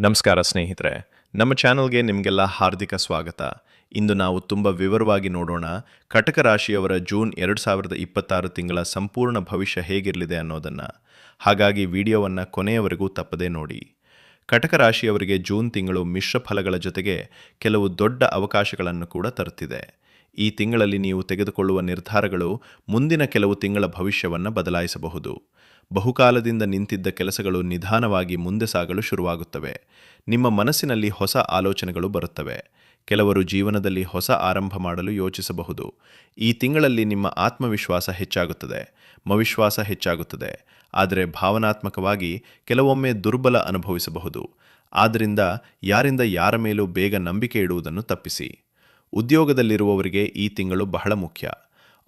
ನಮಸ್ಕಾರ ಸ್ನೇಹಿತರೆ, ನಮ್ಮ ಚಾನಲ್ಗೆ ನಿಮಗೆಲ್ಲ ಹಾರ್ದಿಕ ಸ್ವಾಗತ. ಇಂದು ನಾವು ತುಂಬ ವಿವರವಾಗಿ ನೋಡೋಣ ಕಟಕ ರಾಶಿಯವರ ಜೂನ್ 2026 ತಿಂಗಳ ಸಂಪೂರ್ಣ ಭವಿಷ್ಯ ಹೇಗಿರಲಿದೆ ಅನ್ನೋದನ್ನು. ಹಾಗಾಗಿ ವಿಡಿಯೋವನ್ನು ಕೊನೆಯವರೆಗೂ ತಪ್ಪದೇ ನೋಡಿ. ಕಟಕ ರಾಶಿಯವರಿಗೆ ಜೂನ್ ತಿಂಗಳು ಮಿಶ್ರ ಫಲಗಳ ಜೊತೆಗೆ ಕೆಲವು ದೊಡ್ಡ ಅವಕಾಶಗಳನ್ನು ಕೂಡ ತರುತ್ತಿದೆ. ಈ ತಿಂಗಳಲ್ಲಿ ನೀವು ತೆಗೆದುಕೊಳ್ಳುವ ನಿರ್ಧಾರಗಳು ಮುಂದಿನ ಕೆಲವು ತಿಂಗಳ ಭವಿಷ್ಯವನ್ನು ಬದಲಾಯಿಸಬಹುದು. ಬಹುಕಾಲದಿಂದ ನಿಂತಿದ್ದ ಕೆಲಸಗಳು ನಿಧಾನವಾಗಿ ಮುಂದೆ ಸಾಗಲು ಶುರುವಾಗುತ್ತವೆ. ನಿಮ್ಮ ಮನಸ್ಸಿನಲ್ಲಿ ಹೊಸ ಆಲೋಚನೆಗಳು ಬರುತ್ತವೆ. ಕೆಲವರು ಜೀವನದಲ್ಲಿ ಹೊಸ ಆರಂಭ ಮಾಡಲು ಯೋಚಿಸಬಹುದು. ಈ ತಿಂಗಳಲ್ಲಿ ನಿಮ್ಮ ಆತ್ಮವಿಶ್ವಾಸ ಹೆಚ್ಚಾಗುತ್ತದೆ, ವಿಶ್ವಾಸ ಹೆಚ್ಚಾಗುತ್ತದೆ. ಆದರೆ ಭಾವನಾತ್ಮಕವಾಗಿ ಕೆಲವೊಮ್ಮೆ ದುರ್ಬಲ ಅನುಭವಿಸಬಹುದು. ಆದ್ದರಿಂದ ಯಾರ ಮೇಲೂ ಬೇಗ ನಂಬಿಕೆ ಇಡುವುದನ್ನು ತಪ್ಪಿಸಿ. ಉದ್ಯೋಗದಲ್ಲಿರುವವರಿಗೆ ಈ ತಿಂಗಳು ಬಹಳ ಮುಖ್ಯ.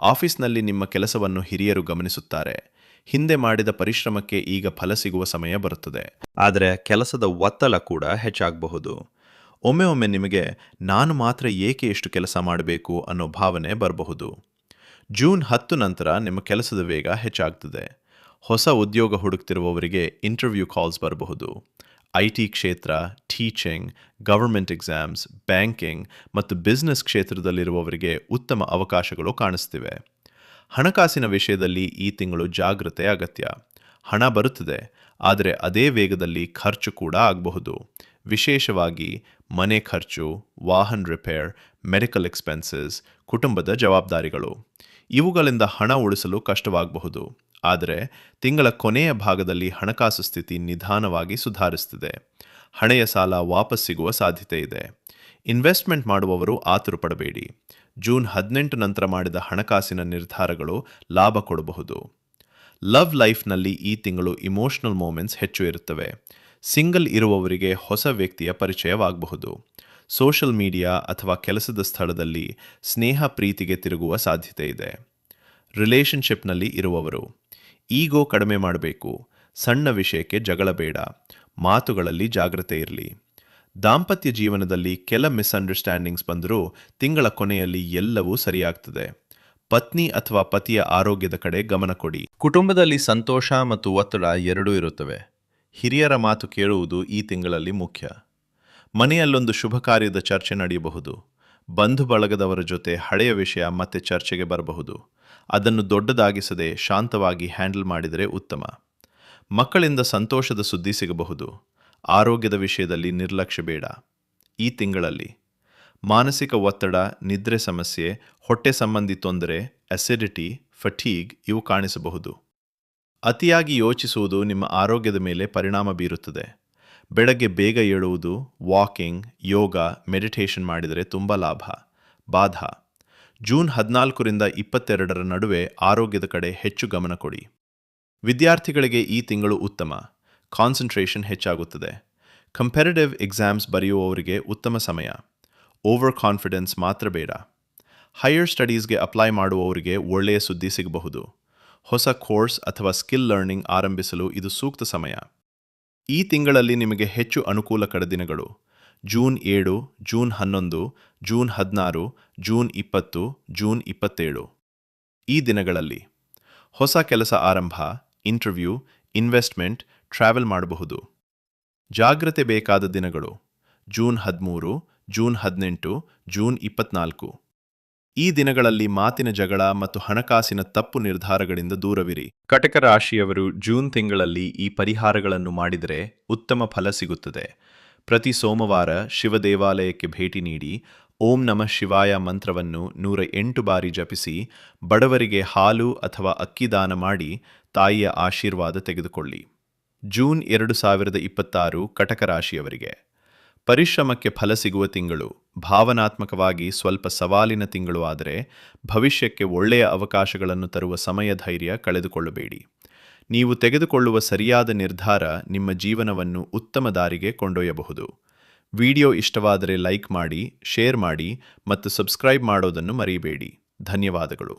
ಆಫೀಸ್ನಲ್ಲಿ ನಿಮ್ಮ ಕೆಲಸವನ್ನು ಹಿರಿಯರು ಗಮನಿಸುತ್ತಾರೆ. ಹಿಂದೆ ಮಾಡಿದ ಪರಿಶ್ರಮಕ್ಕೆ ಈಗ ಫಲ ಸಿಗುವ ಸಮಯ ಬರುತ್ತದೆ. ಆದರೆ ಕೆಲಸದ ಒತ್ತಡ ಕೂಡ ಹೆಚ್ಚಾಗಬಹುದು. ಒಮ್ಮೆ ನಿಮಗೆ ನಾನು ಮಾತ್ರ ಏಕೆ ಎಷ್ಟು ಕೆಲಸ ಮಾಡಬೇಕು ಅನ್ನೋ ಭಾವನೆ ಬರಬಹುದು. ಜೂನ್ 10 ನಂತರ ನಿಮ್ಮ ಕೆಲಸದ ವೇಗ ಹೆಚ್ಚಾಗ್ತದೆ. ಹೊಸ ಉದ್ಯೋಗ ಹುಡುಕ್ತಿರುವವರಿಗೆ ಇಂಟರ್ವ್ಯೂ ಕಾಲ್ಸ್ ಬರಬಹುದು. IT ಕ್ಷೇತ್ರ, ಟೀಚಿಂಗ್, ಗವರ್ಮೆಂಟ್ ಎಕ್ಸಾಮ್ಸ್, ಬ್ಯಾಂಕಿಂಗ್ ಮತ್ತು ಬಿಸ್ನೆಸ್ ಕ್ಷೇತ್ರದಲ್ಲಿರುವವರಿಗೆ ಉತ್ತಮ ಅವಕಾಶಗಳು ಕಾಣಿಸ್ತಿವೆ. ಹಣಕಾಸಿನ ವಿಷಯದಲ್ಲಿ ಈ ತಿಂಗಳು ಜಾಗೃತೆ ಅಗತ್ಯ. ಹಣ ಬರುತ್ತದೆ, ಆದರೆ ಅದೇ ವೇಗದಲ್ಲಿ ಖರ್ಚು ಕೂಡ ಆಗಬಹುದು. ವಿಶೇಷವಾಗಿ ಮನೆ ಖರ್ಚು, ವಾಹನ ರಿಪೇರ್, ಮೆಡಿಕಲ್ ಎಕ್ಸ್ಪೆನ್ಸಸ್, ಕುಟುಂಬದ ಜವಾಬ್ದಾರಿಗಳು. ಇವುಗಳಿಂದ ಹಣ ಉಳಿಸಲು ಕಷ್ಟವಾಗಬಹುದು. ಆದರೆ ತಿಂಗಳ ಕೊನೆಯ ಭಾಗದಲ್ಲಿ ಹಣಕಾಸು ಸ್ಥಿತಿ ನಿಧಾನವಾಗಿ ಸುಧಾರಿಸುತ್ತದೆ. ಹಳೆಯ ಸಾಲ ವಾಪಸ್ ಸಿಗುವ ಸಾಧ್ಯತೆ ಇದೆ. ಇನ್ವೆಸ್ಟ್ಮೆಂಟ್ ಮಾಡುವವರು ಆತುರ ಪಡಬೇಡಿ. ಜೂನ್ 18 ನಂತರ ಮಾಡಿದ ಹಣಕಾಸಿನ ನಿರ್ಧಾರಗಳು ಲಾಭ ಕೊಡಬಹುದು. ಲವ್ ಲೈಫ್ನಲ್ಲಿ ಈ ತಿಂಗಳು ಇಮೋಷನಲ್ ಮೂಮೆಂಟ್ಸ್ ಹೆಚ್ಚು ಇರುತ್ತವೆ. ಸಿಂಗಲ್ ಇರುವವರಿಗೆ ಹೊಸ ವ್ಯಕ್ತಿಯ ಪರಿಚಯವಾಗಬಹುದು. ಸೋಷಿಯಲ್ ಮೀಡಿಯಾ ಅಥವಾ ಕೆಲಸದ ಸ್ಥಳದಲ್ಲಿ ಸ್ನೇಹ ಪ್ರೀತಿಗೆ ತಿರುಗುವ ಸಾಧ್ಯತೆ ಇದೆ. ರಿಲೇಷನ್ಶಿಪ್ನಲ್ಲಿ ಇರುವವರು ಈಗೋ ಕಡಿಮೆ ಮಾಡಬೇಕು. ಸಣ್ಣ ವಿಷಯಕ್ಕೆ ಜಗಳ ಬೇಡ. ಮಾತುಗಳಲ್ಲಿ ಜಾಗ್ರತೆ ಇರಲಿ. ದಾಂಪತ್ಯ ಜೀವನದಲ್ಲಿ ಕೆಲ ಮಿಸ್ಅಂಡರ್ಸ್ಟ್ಯಾಂಡಿಂಗ್ಸ್ ಬಂದರೂ ತಿಂಗಳ ಕೊನೆಯಲ್ಲಿ ಎಲ್ಲವೂ ಸರಿಯಾಗ್ತದೆ. ಪತ್ನಿ ಅಥವಾ ಪತಿಯ ಆರೋಗ್ಯದ ಕಡೆ ಗಮನ ಕೊಡಿ. ಕುಟುಂಬದಲ್ಲಿ ಸಂತೋಷ ಮತ್ತು ಒತ್ತಡ ಎರಡೂ ಇರುತ್ತವೆ. ಹಿರಿಯರ ಮಾತು ಕೇಳುವುದು ಈ ತಿಂಗಳಲ್ಲಿ ಮುಖ್ಯ. ಮನೆಯಲ್ಲೊಂದು ಶುಭ ಕಾರ್ಯದ ಚರ್ಚೆ ನಡೆಯಬಹುದು. ಬಂಧು ಬಳಗದವರ ಜೊತೆ ಹಳೆಯ ವಿಷಯ ಮತ್ತೆ ಚರ್ಚೆಗೆ ಬರಬಹುದು. ಅದನ್ನು ದೊಡ್ಡದಾಗಿಸದೆ ಶಾಂತವಾಗಿ ಹ್ಯಾಂಡಲ್ ಮಾಡಿದರೆ ಉತ್ತಮ. ಮಕ್ಕಳಿಂದ ಸಂತೋಷದ ಸುದ್ದಿ ಸಿಗಬಹುದು. ಆರೋಗ್ಯದ ವಿಷಯದಲ್ಲಿ ನಿರ್ಲಕ್ಷ್ಯ ಬೇಡ. ಈ ತಿಂಗಳಲ್ಲಿ ಮಾನಸಿಕ ಒತ್ತಡ, ನಿದ್ರೆ ಸಮಸ್ಯೆ, ಹೊಟ್ಟೆ ಸಂಬಂಧಿ ತೊಂದರೆ, ಅಸಿಡಿಟಿ, ಫಟೀಗ್ ಇವು ಕಾಣಿಸಬಹುದು. ಅತಿಯಾಗಿ ಯೋಚಿಸುವುದು ನಿಮ್ಮ ಆರೋಗ್ಯದ ಮೇಲೆ ಪರಿಣಾಮ ಬೀರುತ್ತದೆ. ಬೆಳಗ್ಗೆ ಬೇಗ ಏಳುವುದು, ವಾಕಿಂಗ್, ಯೋಗ, ಮೆಡಿಟೇಷನ್ ಮಾಡಿದರೆ ತುಂಬ ಲಾಭ. ಬಾಧ ಜೂನ್ 14ರಿಂದ 22ರ ನಡುವೆ ಆರೋಗ್ಯದ ಕಡೆ ಹೆಚ್ಚು ಗಮನ ಕೊಡಿ. ವಿದ್ಯಾರ್ಥಿಗಳಿಗೆ ಈ ತಿಂಗಳು ಉತ್ತಮ. ಕಾನ್ಸಂಟ್ರೇಷನ್ ಹೆಚ್ಚಾಗುತ್ತದೆ. ಕಂಪೇರಿಟಿವ್ ಎಕ್ಸಾಮ್ಸ್ ಬರೆಯುವವರಿಗೆ ಉತ್ತಮ ಸಮಯ. ಓವರ್ ಕಾನ್ಫಿಡೆನ್ಸ್ ಮಾತ್ರ ಬೇಡ. ಹೈಯರ್ ಸ್ಟಡೀಸ್ಗೆ ಅಪ್ಲೈ ಮಾಡುವವರಿಗೆ ಒಳ್ಳೆಯ ಸುದ್ದಿ ಸಿಗಬಹುದು. ಹೊಸ ಕೋರ್ಸ್ ಅಥವಾ ಸ್ಕಿಲ್ ಲರ್ನಿಂಗ್ ಆರಂಭಿಸಲು ಇದು ಸೂಕ್ತ ಸಮಯ. ಈ ತಿಂಗಳಲ್ಲಿ ನಿಮಗೆ ಹೆಚ್ಚು ಅನುಕೂಲಕರ ದಿನಗಳು June 7, June 11, June 16, June 20, June 27. ಈ ದಿನಗಳಲ್ಲಿ ಹೊಸ ಕೆಲಸ ಆರಂಭ, ಇಂಟರ್ವ್ಯೂ, ಇನ್ವೆಸ್ಟ್ಮೆಂಟ್, ಟ್ರಾವೆಲ್ ಮಾಡಬಹುದು. ಜಾಗ್ರತೆ ಬೇಕಾದ ದಿನಗಳು ಜೂನ್ 13, ಜೂನ್ 18, ಜೂನ್ 24. ಈ ದಿನಗಳಲ್ಲಿ ಮಾತಿನ ಜಗಳ ಮತ್ತು ಹಣಕಾಸಿನ ತಪ್ಪು ನಿರ್ಧಾರಗಳಿಂದ ದೂರವಿರಿ. ಕಟಕ ರಾಶಿಯವರು ಜೂನ್ ತಿಂಗಳಲ್ಲಿ ಈ ಪರಿಹಾರಗಳನ್ನು ಮಾಡಿದರೆ ಉತ್ತಮ ಫಲ ಸಿಗುತ್ತದೆ. ಪ್ರತಿ ಸೋಮವಾರ ಶಿವ ದೇವಾಲಯಕ್ಕೆ ಭೇಟಿ ನೀಡಿ ಓಂ ನಮಃ ಶಿವಾಯ ಮಂತ್ರವನ್ನು 108 ಬಾರಿ ಜಪಿಸಿ ಬಡವರಿಗೆ ಹಾಲು ಅಥವಾ ಅಕ್ಕಿ ದಾನ ಮಾಡಿ ತಾಯಿಯ ಆಶೀರ್ವಾದ ತೆಗೆದುಕೊಳ್ಳಿ. ಜೂನ್ 2026 ಕಟಕ ರಾಶಿಯವರಿಗೆ ಪರಿಶ್ರಮಕ್ಕೆ ಫಲ ಸಿಗುವ ತಿಂಗಳು. ಭಾವನಾತ್ಮಕವಾಗಿ ಸ್ವಲ್ಪ ಸವಾಲಿನ ತಿಂಗಳು, ಆದರೆ ಭವಿಷ್ಯಕ್ಕೆ ಒಳ್ಳೆಯ ಅವಕಾಶಗಳನ್ನು ತರುವ ಸಮಯ. ಧೈರ್ಯ ಕಳೆದುಕೊಳ್ಳಬೇಡಿ. ನೀವು ತೆಗೆದುಕೊಳ್ಳುವ ಸರಿಯಾದ ನಿರ್ಧಾರ ನಿಮ್ಮ ಜೀವನವನ್ನು ಉತ್ತಮ ದಾರಿಗೆ ಕೊಂಡೊಯ್ಯಬಹುದು. ವಿಡಿಯೋ ಇಷ್ಟವಾದರೆ ಲೈಕ್ ಮಾಡಿ, ಶೇರ್ ಮಾಡಿ ಮತ್ತು ಸಬ್ಸ್ಕ್ರೈಬ್ ಮಾಡೋದನ್ನು ಮರೆಯಬೇಡಿ. ಧನ್ಯವಾದಗಳು.